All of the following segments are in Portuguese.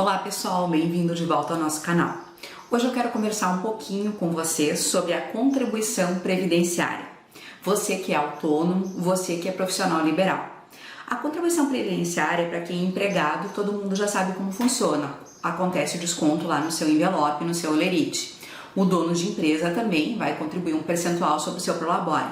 Olá pessoal, bem-vindo de volta ao nosso canal. Hoje eu quero conversar um pouquinho com vocês sobre a contribuição previdenciária. Você que é autônomo, você que é profissional liberal. A contribuição previdenciária, para quem é empregado, todo mundo já sabe como funciona. Acontece o desconto lá no seu envelope, no seu olerite. O dono de empresa também vai contribuir um percentual sobre o seu prolabore.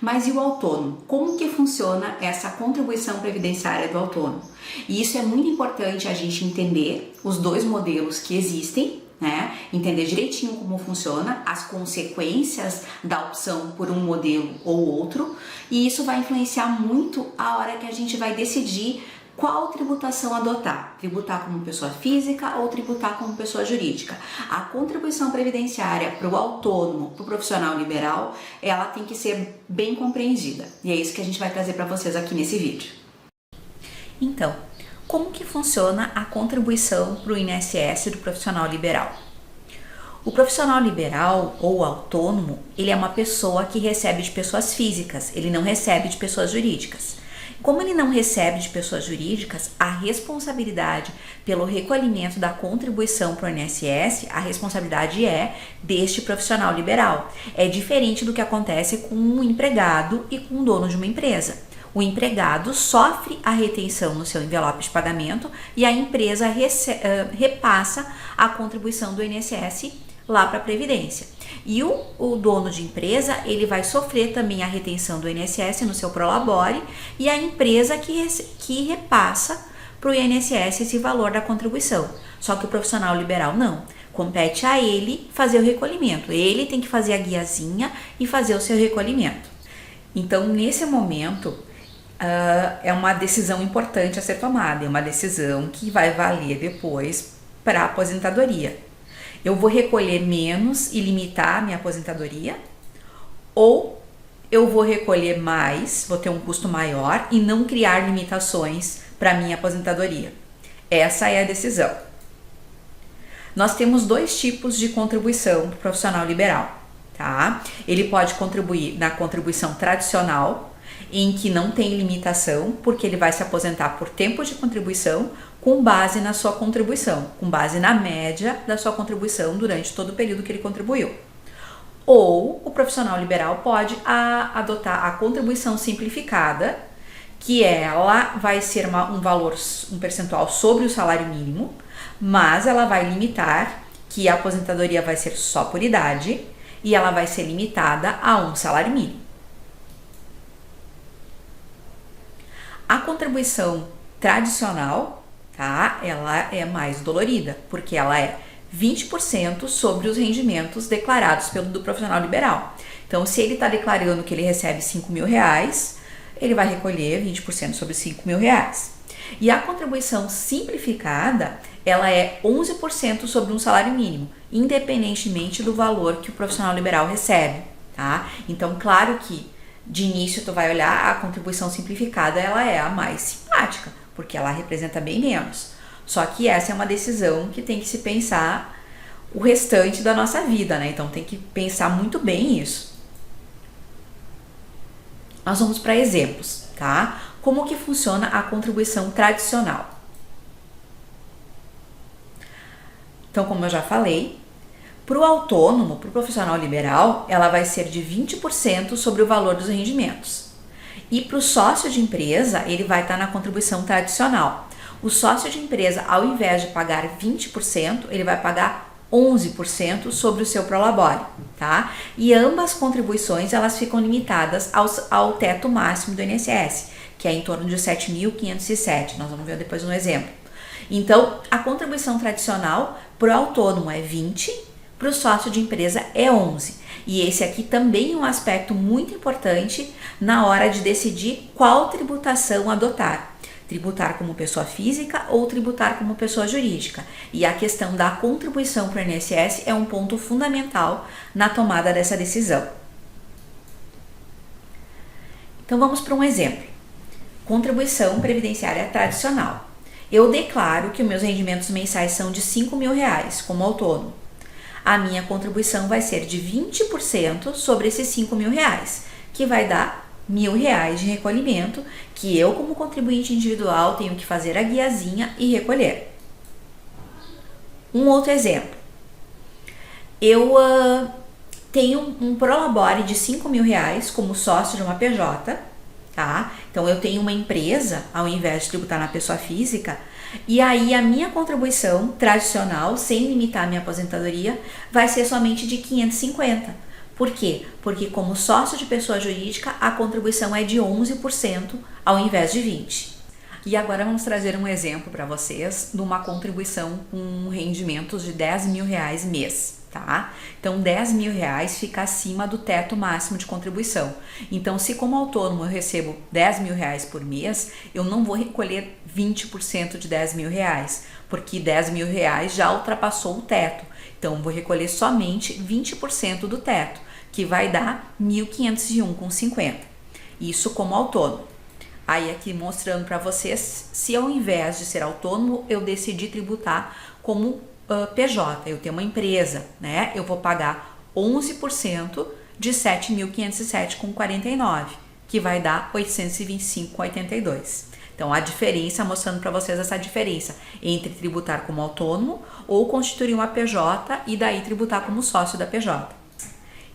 Mas e o autônomo? Como que funciona essa contribuição previdenciária do autônomo? E isso é muito importante a gente entender os dois modelos que existem, né? Entender direitinho como funciona, as consequências da opção por um modelo ou outro, e isso vai influenciar muito a hora que a gente vai decidir qual tributação adotar, tributar como pessoa física ou tributar como pessoa jurídica. A contribuição previdenciária para o autônomo, para o profissional liberal, ela tem que ser bem compreendida. E é isso que a gente vai trazer para vocês aqui nesse vídeo. Então, como que funciona a contribuição para o INSS do profissional liberal? O profissional liberal ou autônomo, ele é uma pessoa que recebe de pessoas físicas, ele não recebe de pessoas jurídicas. Como ele não recebe de pessoas jurídicas, a responsabilidade pelo recolhimento da contribuição para o INSS, a responsabilidade é deste profissional liberal. É diferente do que acontece com um empregado e com o dono de uma empresa. O empregado sofre a retenção no seu envelope de pagamento e a empresa repassa a contribuição do INSS lá para a Previdência. E o dono de empresa, ele vai sofrer também a retenção do INSS no seu prolabore e a empresa que repassa para o INSS esse valor da contribuição. Só que o profissional liberal não. Compete a ele fazer o recolhimento. Ele tem que fazer a guiazinha e fazer o seu recolhimento. Então, nesse momento, é uma decisão importante a ser tomada. É uma decisão que vai valer depois para a aposentadoria. Eu vou recolher menos e limitar a minha aposentadoria, ou eu vou recolher mais, vou ter um custo maior e não criar limitações para a minha aposentadoria. Essa é a decisão. Nós temos dois tipos de contribuição para o profissional liberal, tá? Ele pode contribuir na contribuição tradicional, em que não tem limitação, porque ele vai se aposentar por tempo de contribuição com base na sua contribuição, com base na média da sua contribuição durante todo o período que ele contribuiu. Ou o profissional liberal pode adotar a contribuição simplificada, que ela vai ser um percentual sobre o salário mínimo, mas ela vai limitar que a aposentadoria vai ser só por idade e ela vai ser limitada a um salário mínimo. A contribuição tradicional, tá? Ela é mais dolorida, porque ela é 20% sobre os rendimentos declarados do profissional liberal. Então, se ele está declarando que ele recebe R$5.000, ele vai recolher 20% sobre R$5.000. E a contribuição simplificada, ela é 11% sobre um salário mínimo, independentemente do valor que o profissional liberal recebe, tá? Então, claro que de início tu vai olhar a contribuição simplificada, ela é a mais simpática, porque ela representa bem menos. Só que essa é uma decisão que tem que se pensar o restante da nossa vida, né? Então tem que pensar muito bem isso. Nós vamos para exemplos, tá? Como que funciona a contribuição tradicional? Então, como eu já falei, para o autônomo, para o profissional liberal, ela vai ser de 20% sobre o valor dos rendimentos. E para o sócio de empresa, ele vai estar na contribuição tradicional. O sócio de empresa, ao invés de pagar 20%, ele vai pagar 11% sobre o seu prolabore, tá? E ambas contribuições, elas ficam limitadas ao teto máximo do INSS, que é em torno de 7.507. Nós vamos ver depois um exemplo. Então, a contribuição tradicional para o autônomo é 20%, para o sócio de empresa é 11%. E esse aqui também é um aspecto muito importante na hora de decidir qual tributação adotar. Tributar como pessoa física ou tributar como pessoa jurídica. E a questão da contribuição para o INSS é um ponto fundamental na tomada dessa decisão. Então vamos para um exemplo. Contribuição previdenciária tradicional. Eu declaro que os meus rendimentos mensais são de R$5.000 como autônomo. A minha contribuição vai ser de 20% sobre esses R$5.000, que vai dar R$1.000 de recolhimento, que eu, como contribuinte individual, tenho que fazer a guiazinha e recolher. Um outro exemplo. Eu tenho um prolabore de R$5.000 como sócio de uma PJ, tá? Então eu tenho uma empresa, ao invés de tributar na pessoa física, e aí a minha contribuição tradicional, sem limitar a minha aposentadoria, vai ser somente de 550. Por quê? Porque como sócio de pessoa jurídica, a contribuição é de 11% ao invés de 20%. E agora vamos trazer um exemplo para vocês de uma contribuição com rendimentos de R$10.000 mês, tá? Então R$10.000 fica acima do teto máximo de contribuição. Então se como autônomo eu recebo R$10.000 por mês, eu não vou recolher 20% de R$10.000, porque R$10.000 já ultrapassou o teto. Então eu vou recolher somente 20% do teto, que vai dar R$1.501,50. Isso como autônomo. Aí aqui mostrando para vocês, se ao invés de ser autônomo, eu decidi tributar como PJ, eu tenho uma empresa, né? Eu vou pagar 11% de 7.507,49, que vai dar 825,82. Então a diferença, mostrando para vocês essa diferença entre tributar como autônomo ou constituir uma PJ e daí tributar como sócio da PJ.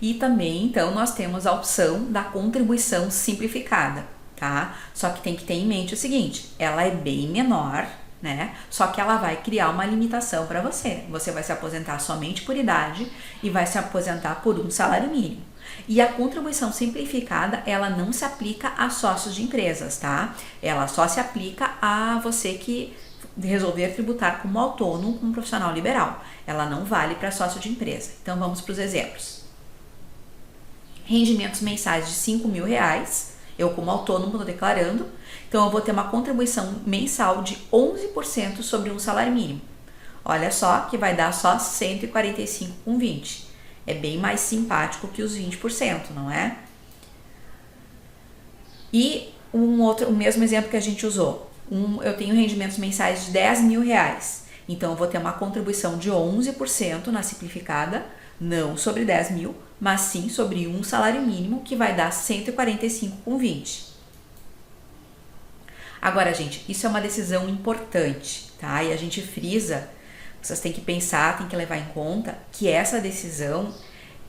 E também, então, nós temos a opção da contribuição simplificada. Tá? Só que tem que ter em mente o seguinte, ela é bem menor, né? Só que ela vai criar uma limitação para você. Você vai se aposentar somente por idade e vai se aposentar por um salário mínimo. E a contribuição simplificada, ela não se aplica a sócios de empresas, tá? Ela só se aplica a você que resolver tributar como autônomo, como profissional liberal. Ela não vale para sócio de empresa. Então vamos para os exemplos. Rendimentos mensais de R$5.000. Eu como autônomo estou declarando, então eu vou ter uma contribuição mensal de 11% sobre um salário mínimo. Olha só que vai dar só 145,20. É bem mais simpático que os 20%, não é? E o mesmo exemplo que a gente usou. Eu tenho rendimentos mensais de R$10.000. Então eu vou ter uma contribuição de 11% na simplificada, não sobre 10 mil, mas sim sobre um salário mínimo, que vai dar 145,20. Agora, gente, isso é uma decisão importante, tá? E a gente frisa, vocês têm que pensar, têm que levar em conta que essa decisão,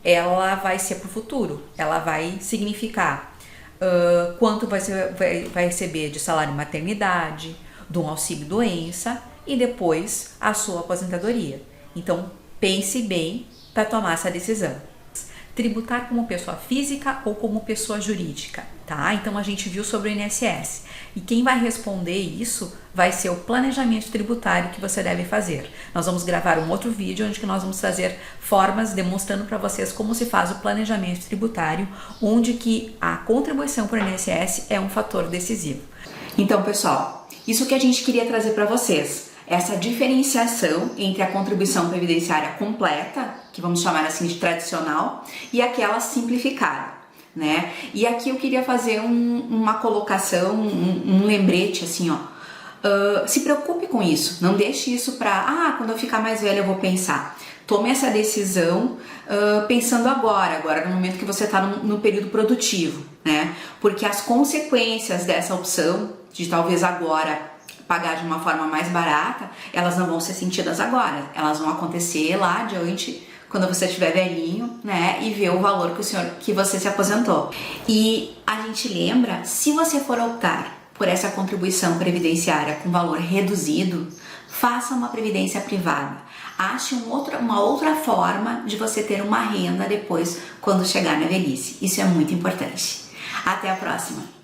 ela vai ser para o futuro. Ela vai significar quanto vai receber de salário maternidade, de um auxílio doença e depois a sua aposentadoria. Então, pense bem para tomar essa decisão. Tributar como pessoa física ou como pessoa jurídica, tá? Então a gente viu sobre o INSS. E quem vai responder isso vai ser o planejamento tributário que você deve fazer. Nós vamos gravar um outro vídeo onde nós vamos trazer formas demonstrando para vocês como se faz o planejamento tributário, onde que a contribuição para o INSS é um fator decisivo. Então, pessoal, isso que a gente queria trazer para vocês. Essa diferenciação entre a contribuição previdenciária completa, que vamos chamar assim de tradicional, e aquela simplificada, né? E aqui eu queria fazer uma colocação, um lembrete assim, ó. Se preocupe com isso, não deixe isso para, quando eu ficar mais velha eu vou pensar. Tome essa decisão pensando agora no momento que você está no período produtivo, né? Porque as consequências dessa opção, de talvez agora pagar de uma forma mais barata, elas não vão ser sentidas agora, elas vão acontecer lá adiante, quando você estiver velhinho, né, e ver o valor que você se aposentou. E a gente lembra, se você for optar por essa contribuição previdenciária com valor reduzido, faça uma previdência privada. Ache uma outra forma de você ter uma renda depois, quando chegar na velhice. Isso é muito importante. Até a próxima!